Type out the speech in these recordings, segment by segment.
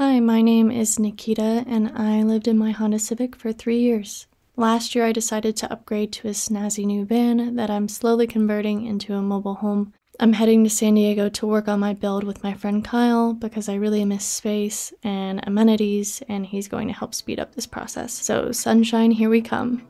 Hi, my name is Nikita, and I lived in my Honda Civic for 3 years. Last year I decided to upgrade to a snazzy new van that I'm slowly converting into a mobile home. I'm heading to San Diego to work on my build with my friend Kyle because I really miss space and amenities, and he's going to help speed up this process. So sunshine, here we come.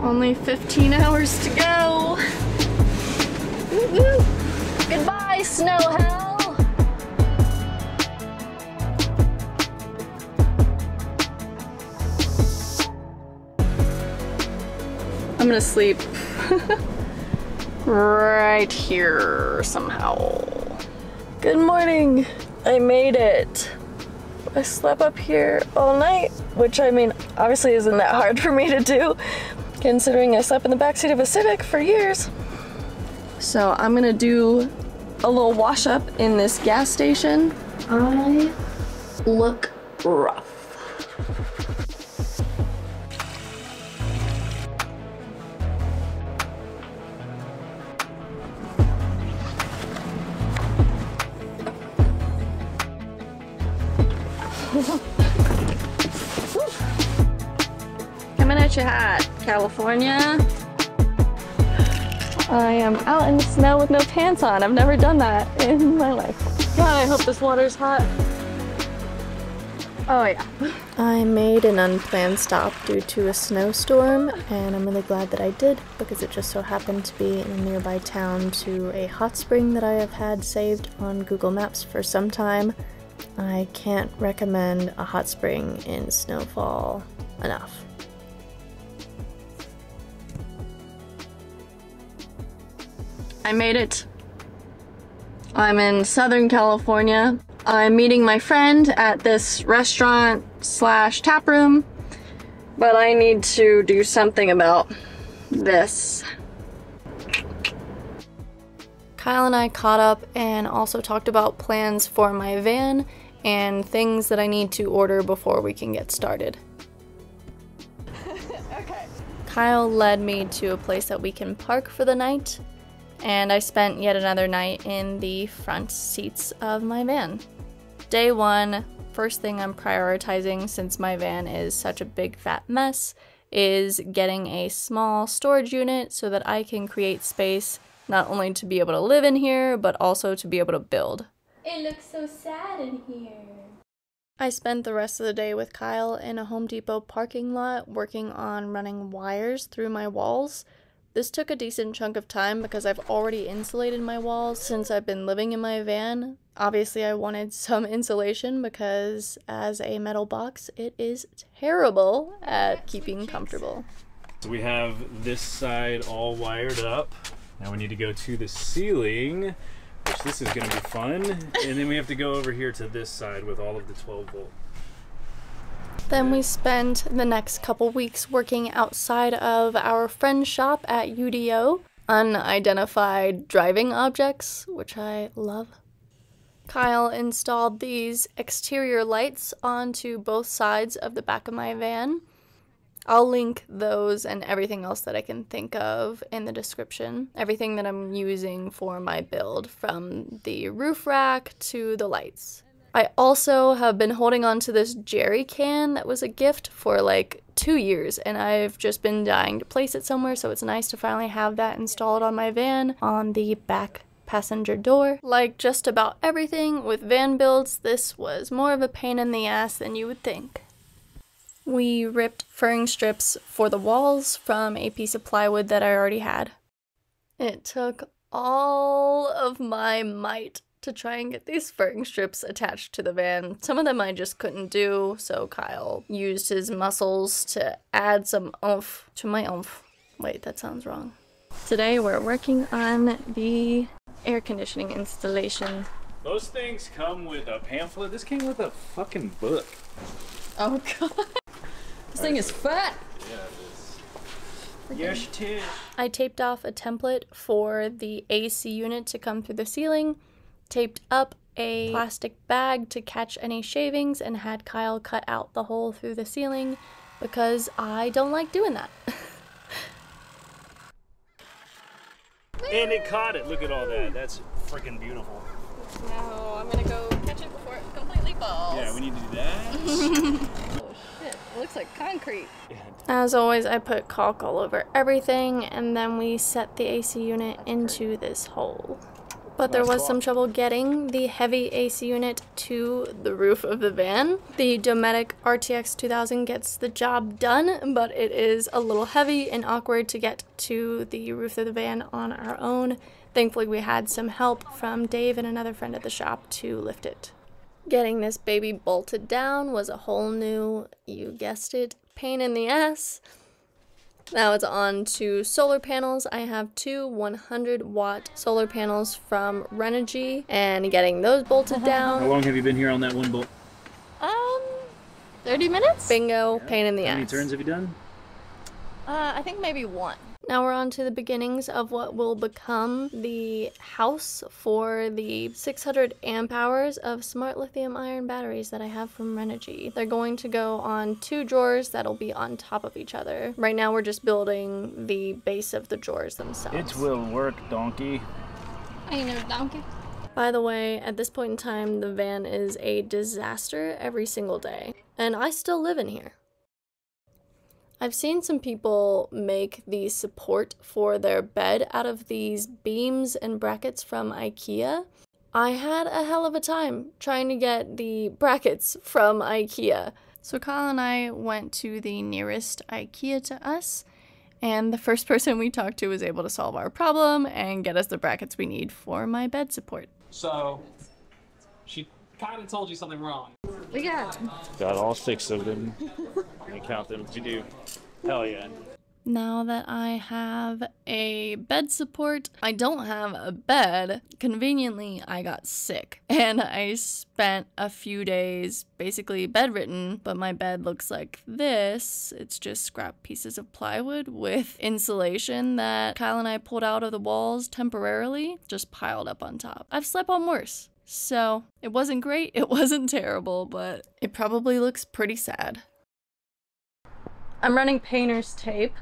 Only 15 hours to go. Woo-woo. Goodbye, snow hell. I'm gonna sleep right here somehow. Good morning. I made it. I slept up here all night, which I mean, obviously isn't that hard for me to do, considering I slept in the backseat of a Civic for years. So I'm gonna do a little wash up in this gas station. I look rough. Coming at you hot, California. I am out in the snow with no pants on. I've never done that in my life. God, I hope this water's hot. Oh yeah. I made an unplanned stop due to a snowstorm, and I'm really glad that I did because it just so happened to be in a nearby town to a hot spring that I have had saved on Google Maps for some time. I can't recommend a hot spring in snowfall enough. I made it. I'm in Southern California. I'm meeting my friend at this restaurant slash tap room, but I need to do something about this. Kyle and I caught up and also talked about plans for my van and things that I need to order before we can get started. Okay. Kyle led me to a place that we can park for the night, and I spent yet another night in the front seats of my van. Day one, first thing I'm prioritizing since my van is such a big fat mess, is getting a small storage unit so that I can create space not only to be able to live in here, but also to be able to build. It looks so sad in here. I spent the rest of the day with Kyle in a Home Depot parking lot working on running wires through my walls. This took a decent chunk of time because I've already insulated my walls since I've been living in my van. Obviously I wanted some insulation because as a metal box it is terrible at keeping comfortable. So we have this side all wired up. Now we need to go to the ceiling, which this is going to be fun. And then we have to go over here to this side with all of the 12 volt. Then we spent the next couple weeks working outside of our friend's shop at UDO, unidentified driving objects, which I love. Kyle installed these exterior lights onto both sides of the back of my van. I'll link those and everything else that I can think of in the description. Everything that I'm using for my build, from the roof rack to the lights. I also have been holding on to this jerry can that was a gift for like 2 years, and I've just been dying to place it somewhere, so it's nice to finally have that installed on my van on the back passenger door. Like just about everything with van builds, this was more of a pain in the ass than you would think. We ripped furring strips for the walls from a piece of plywood that I already had. It took all of my might to try and get these furring strips attached to the van. Some of them I just couldn't do, so Kyle used his muscles to add some oomph to my oomph. Wait, that sounds wrong. Today we're working on the air conditioning installation. Those things come with a pamphlet. This came with a fucking book. Oh god. This thing is fat. Yeah, it is. Yes, it is. I taped off a template for the AC unit to come through the ceiling, taped up a plastic bag to catch any shavings and had Kyle cut out the hole through the ceiling because I don't like doing that. And it caught it. Look at all that. That's freaking beautiful. Now I'm gonna go catch it before it completely falls. Yeah, we need to do that. Oh shit, it looks like concrete. As always, I put caulk all over everything, and then we set the AC unit into this hole. But there was some trouble getting the heavy AC unit to the roof of the van. The Dometic RTX 2000 gets the job done, but it is a little heavy and awkward to get to the roof of the van on our own. Thankfully, we had some help from Dave and another friend at the shop to lift it. Getting this baby bolted down was a whole new, you guessed it, pain in the ass. Now it's on to solar panels. I have two 100-watt solar panels from Renogy, and getting those bolted down. How long have you been here on that one bolt? 30 minutes? Bingo, pain in the ass. How many turns have you done? I think maybe one. Now we're on to the beginnings of what will become the house for the 600 amp hours of smart lithium ion batteries that I have from Renogy. They're going to go on 2 drawers that'll be on top of each other. Right now we're just building the base of the drawers themselves. It will work, donkey. I know, donkey. By the way, at this point in time, the van is a disaster every single day, and I still live in here. I've seen some people make the support for their bed out of these beams and brackets from IKEA. I had a hell of a time trying to get the brackets from IKEA. So Kyle and I went to the nearest IKEA to us, and the first person we talked to was able to solve our problem and get us the brackets we need for my bed support. So, she kind of told you something wrong. Yeah. Got all 6 of them. Let me count them. Did you do? Hell yeah. Now that I have a bed support, I don't have a bed. Conveniently, I got sick and I spent a few days basically bedridden, but my bed looks like this. It's just scrap pieces of plywood with insulation that Kyle and I pulled out of the walls temporarily, just piled up on top. I've slept on worse. So it wasn't great, it wasn't terrible, but it probably looks pretty sad. I'm running painter's tape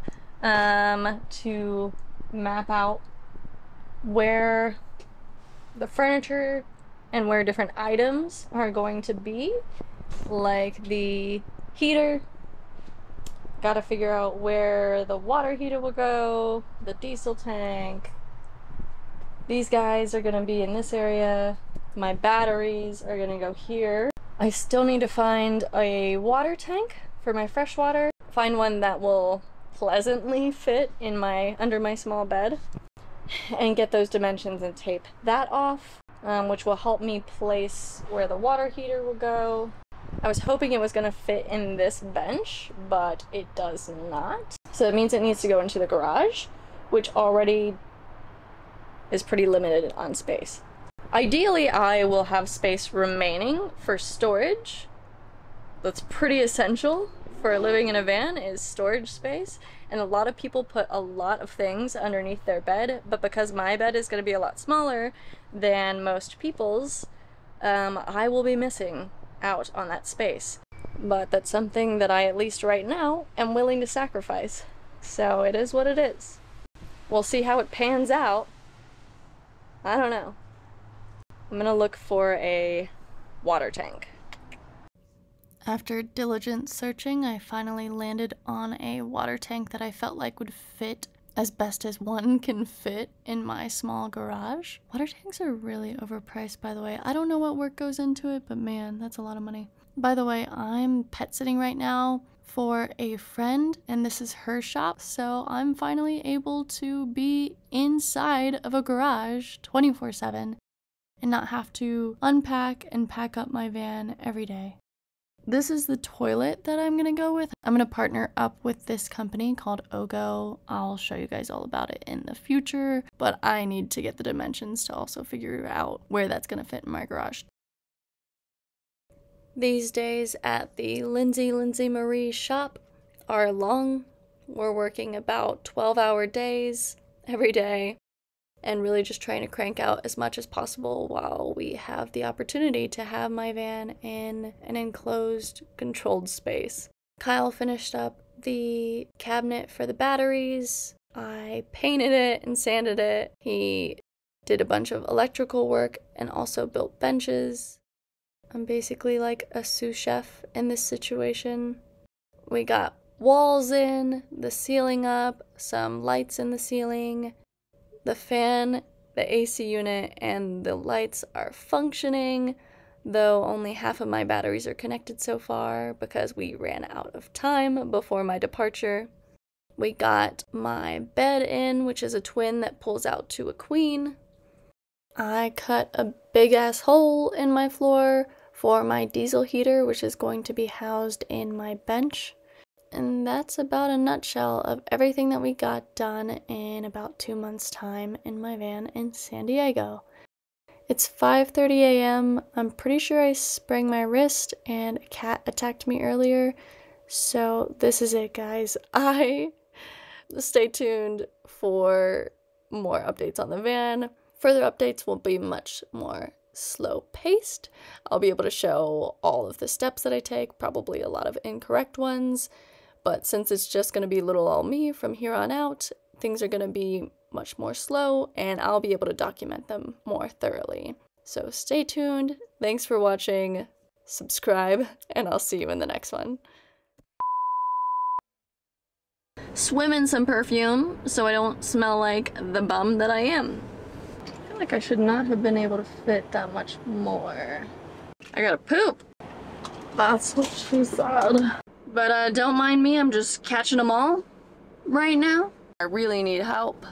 to map out where the furniture and where different items are going to be, like the heater. Gotta figure out where the water heater will go, the diesel tank. These guys are gonna be in this area. My batteries are gonna go here. I still need to find a water tank for my fresh water. Find one that will pleasantly fit in under my small bed, and get those dimensions and tape that off, which will help me place where the water heater will go. I was hoping it was going to fit in this bench, but it does not. So that means it needs to go into the garage, which already is pretty limited on space. Ideally, I will have space remaining for storage. That's pretty essential for living in a van, is storage space, and a lot of people put a lot of things underneath their bed, but because my bed is going to be a lot smaller than most people's, I will be missing out on that space. But that's something that I, at least right now, am willing to sacrifice. So it is what it is. We'll see how it pans out. I don't know. I'm gonna look for a water tank. After diligent searching, I finally landed on a water tank that I felt like would fit as best as one can fit in my small garage. Water tanks are really overpriced, by the way. I don't know what work goes into it, but man, that's a lot of money. By the way, I'm pet sitting right now for a friend, and this is her shop, so I'm finally able to be inside of a garage 24/7 and not have to unpack and pack up my van every day. This is the toilet that I'm gonna go with. I'm gonna partner up with this company called Ogo. I'll show you guys all about it in the future, but I need to get the dimensions to also figure out where that's gonna fit in my garage. These days at the Lindsay Marie shop are long. We're working about 12-hour days every day. and really just trying to crank out as much as possible while we have the opportunity to have my van in an enclosed, controlled space. Kyle finished up the cabinet for the batteries. I painted it and sanded it. He did a bunch of electrical work and also built benches. I'm basically like a sous chef in this situation. We got walls in, the ceiling up, some lights in the ceiling. The fan, the AC unit, and the lights are functioning, though only half of my batteries are connected so far because we ran out of time before my departure. We got my bed in, which is a twin that pulls out to a queen. I cut a big ass hole in my floor for my diesel heater, which is going to be housed in my bench. And that's about a nutshell of everything that we got done in about 2 months' time in my van in San Diego. It's 5:30 a.m. I'm pretty sure I sprained my wrist and a cat attacked me earlier. So this is it, guys. Stay tuned for more updates on the van. Further updates will be much more slow-paced. I'll be able to show all of the steps that I take, probably a lot of incorrect ones. But since it's just going to be little old me from here on out, things are going to be much more slow, and I'll be able to document them more thoroughly. So stay tuned, thanks for watching, subscribe, and I'll see you in the next one. Swim in some perfume so I don't smell like the bum that I am. I feel like I should not have been able to fit that much more. I gotta poop. That's what she said. But don't mind me, I'm just catching them all right now. I really need help.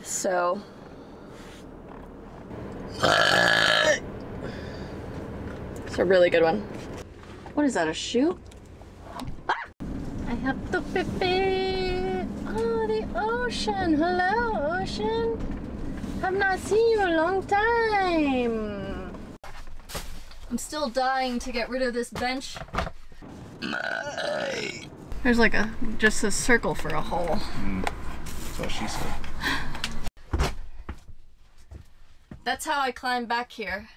So. It's a really good one. What is that, a shoe? Ah! I have to pee. Oh, the ocean. Hello, ocean. Have not seen you in a long time. I'm still dying to get rid of this bench. There's like just a circle for a hole. That's what she said. That's how I climb back here.